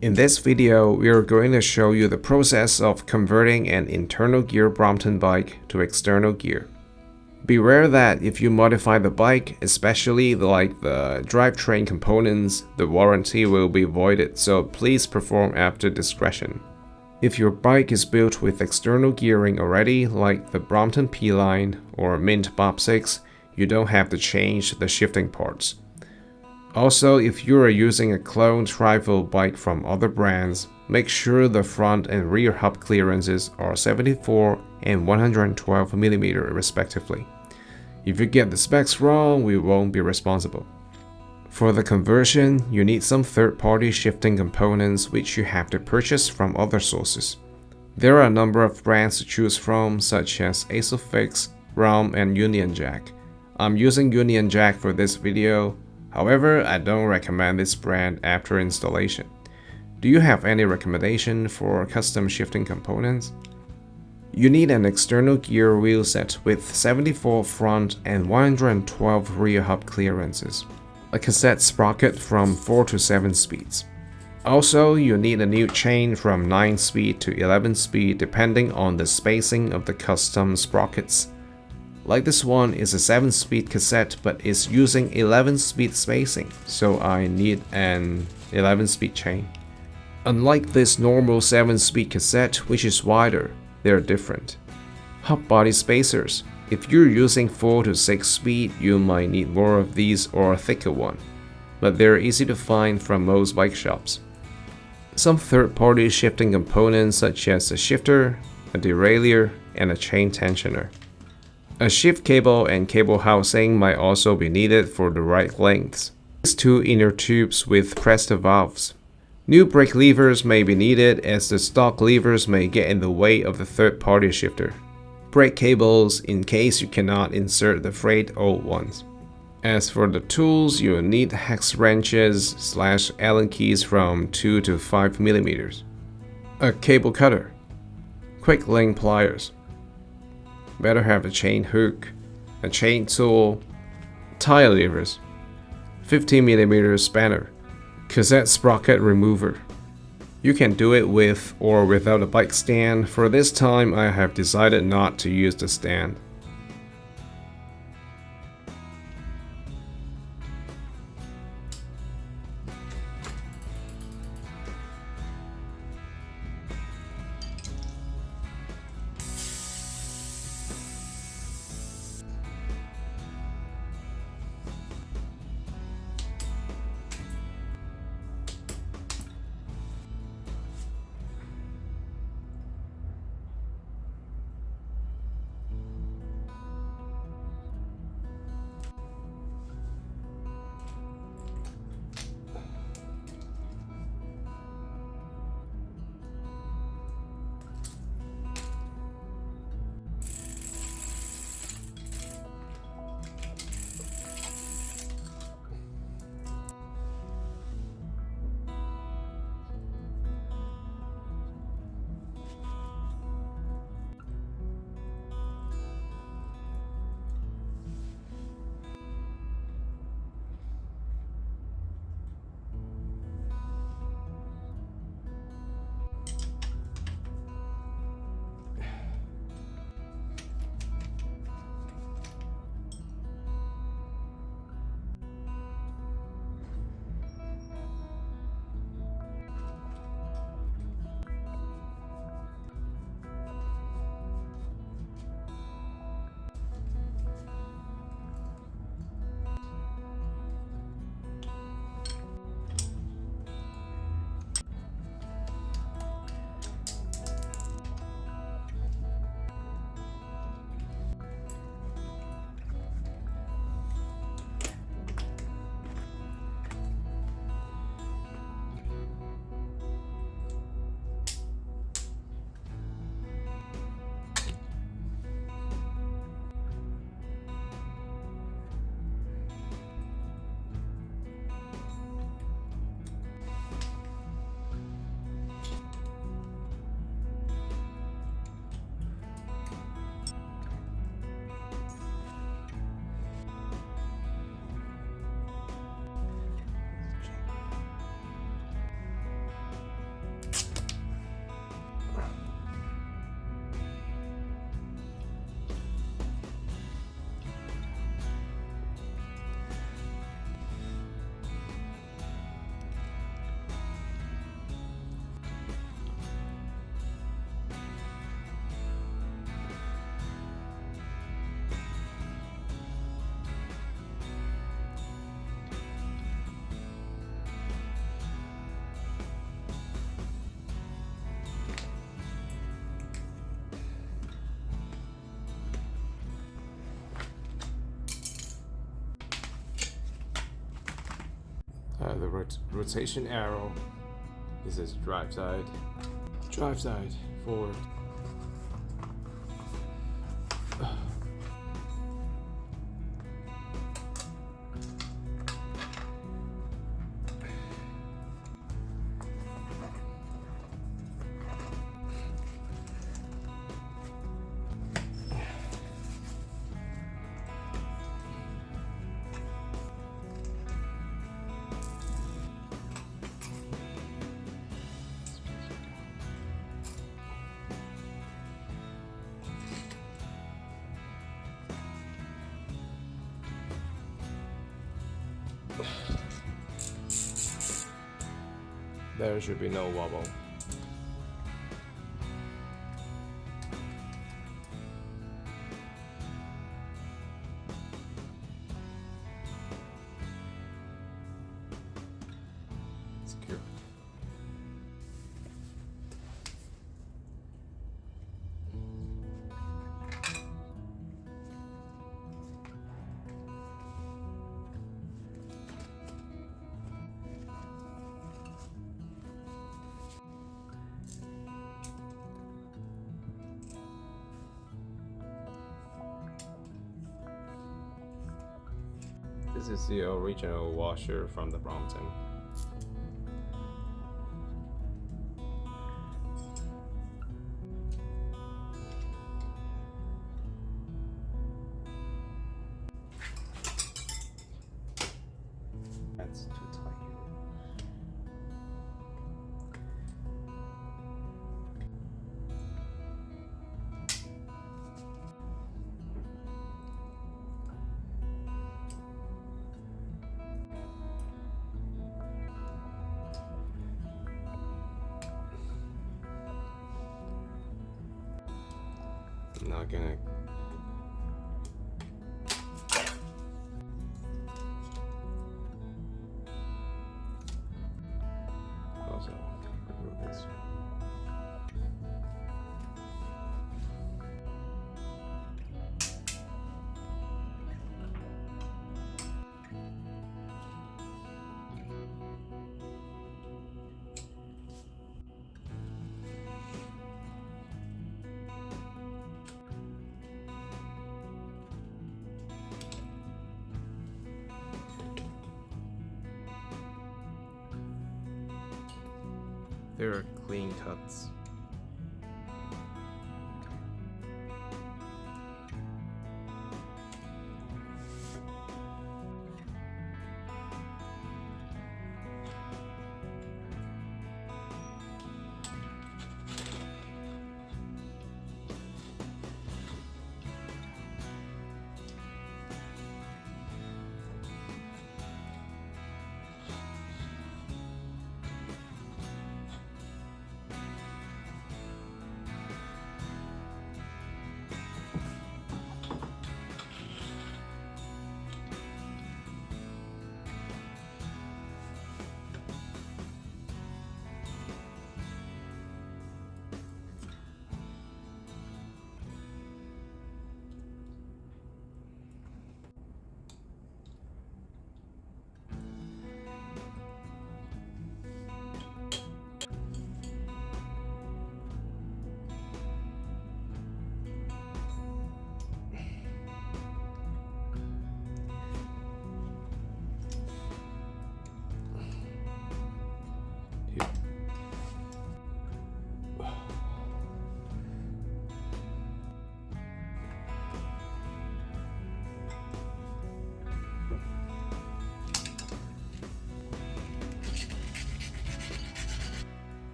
In this video, we are going to show you the process of converting an internal gear Brompton bike to external gear. Beware that if you modify the bike, especially like the drivetrain components, the warranty will be voided, so please perform after discretion. If your bike is built with external gearing already, like the Brompton P-Line or Mint Bob 6, you don't have to change the shifting parts. Also, if you are using a cloned rival bike from other brands, make sure the front and rear hub clearances are 74 and 112mm respectively. If you get the specs wrong, we won't be responsible. For the conversion, you need some third-party shifting components which you have to purchase from other sources. There are a number of brands to choose from, such as Isofix, Rom, and Union Jack. I'm using Union Jack for this video. However, I don't recommend this brand after installation. Do you have any recommendation for custom shifting components? You need an external gear wheel set with 74 front and 112 rear hub clearances. A cassette sprocket from 4 to 7 speeds. Also, you need a new chain from 9 speed to 11 speed depending on the spacing of the custom sprockets. Like this one is a 7-speed cassette but is using 11-speed spacing, so I need an 11-speed chain. Unlike this normal 7-speed cassette, which is wider, they're different. Hub body spacers. If you're using 4 to 6 speed, you might need more of these or a thicker one, but they're easy to find from most bike shops. Some third-party shifting components such as a shifter, a derailleur, and a chain tensioner. A shift cable and cable housing might also be needed for the right lengths. These 2 inner tubes with pressed valves. New brake levers may be needed as the stock levers may get in the way of the third-party shifter. Brake cables in case you cannot insert the frayed old ones. As for the tools, you will need hex wrenches / Allen keys from 2 to 5mm. A cable cutter. Quick link pliers. Better have a chain hook, a chain tool, tire levers, 15mm spanner, cassette sprocket remover. You can do it with or without a bike stand. For this time, I have decided not to use the stand. rotation arrow. This is drive side. Drive side, forward. There should be no wobble. Secure. This is the original washer from the Brompton. That's too tight. I'm not gonna. Also, remove this. There are clean cuts.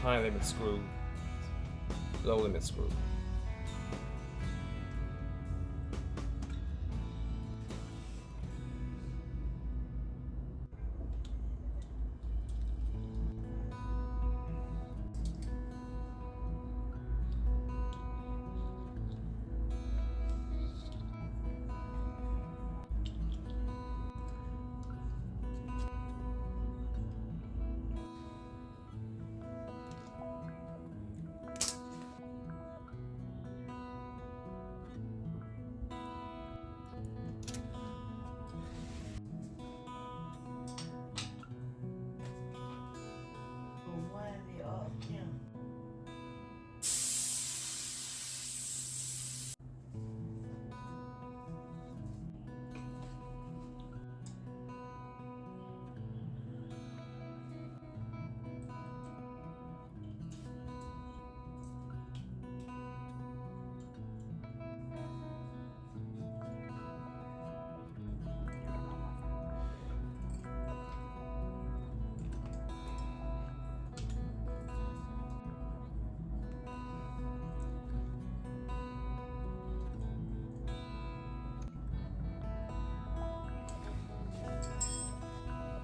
High limit screw, low limit screw.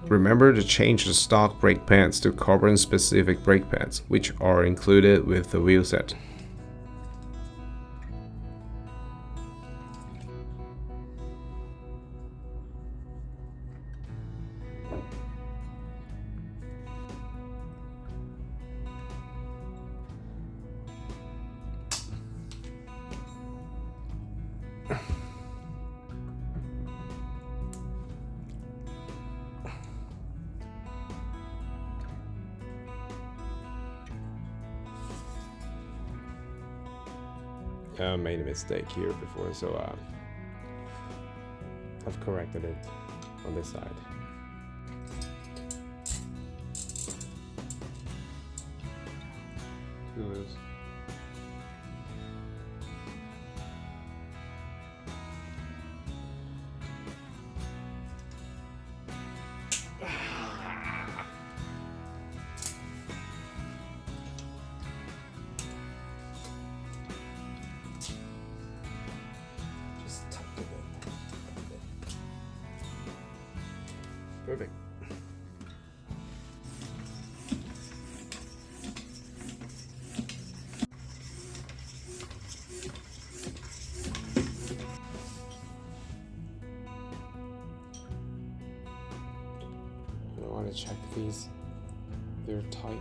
Remember to change the stock brake pads to carbon-specific brake pads, which are included with the wheel set. I made a mistake here before, so I've corrected it on this side. Too loose. Perfect. I want to check these. They're tight.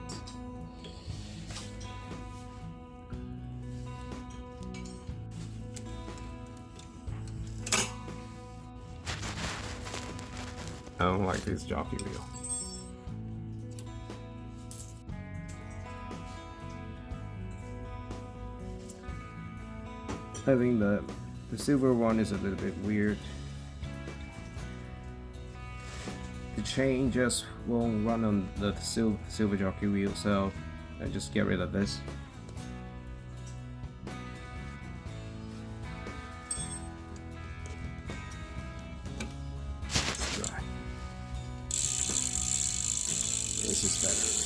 I don't like this jockey wheel. I think the silver one is a little bit weird. The chain just won't run on the silver jockey wheel, so I just get rid of this. This is better.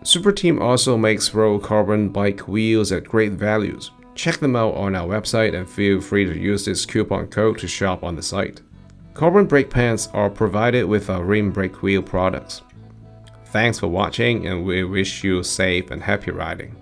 Superteam also makes roll carbon bike wheels at great values. Check them out on our website and feel free to use this coupon code to shop on the site. Carbon brake pads are provided with our rim brake wheel products. Thanks for watching, and we wish you safe and happy riding.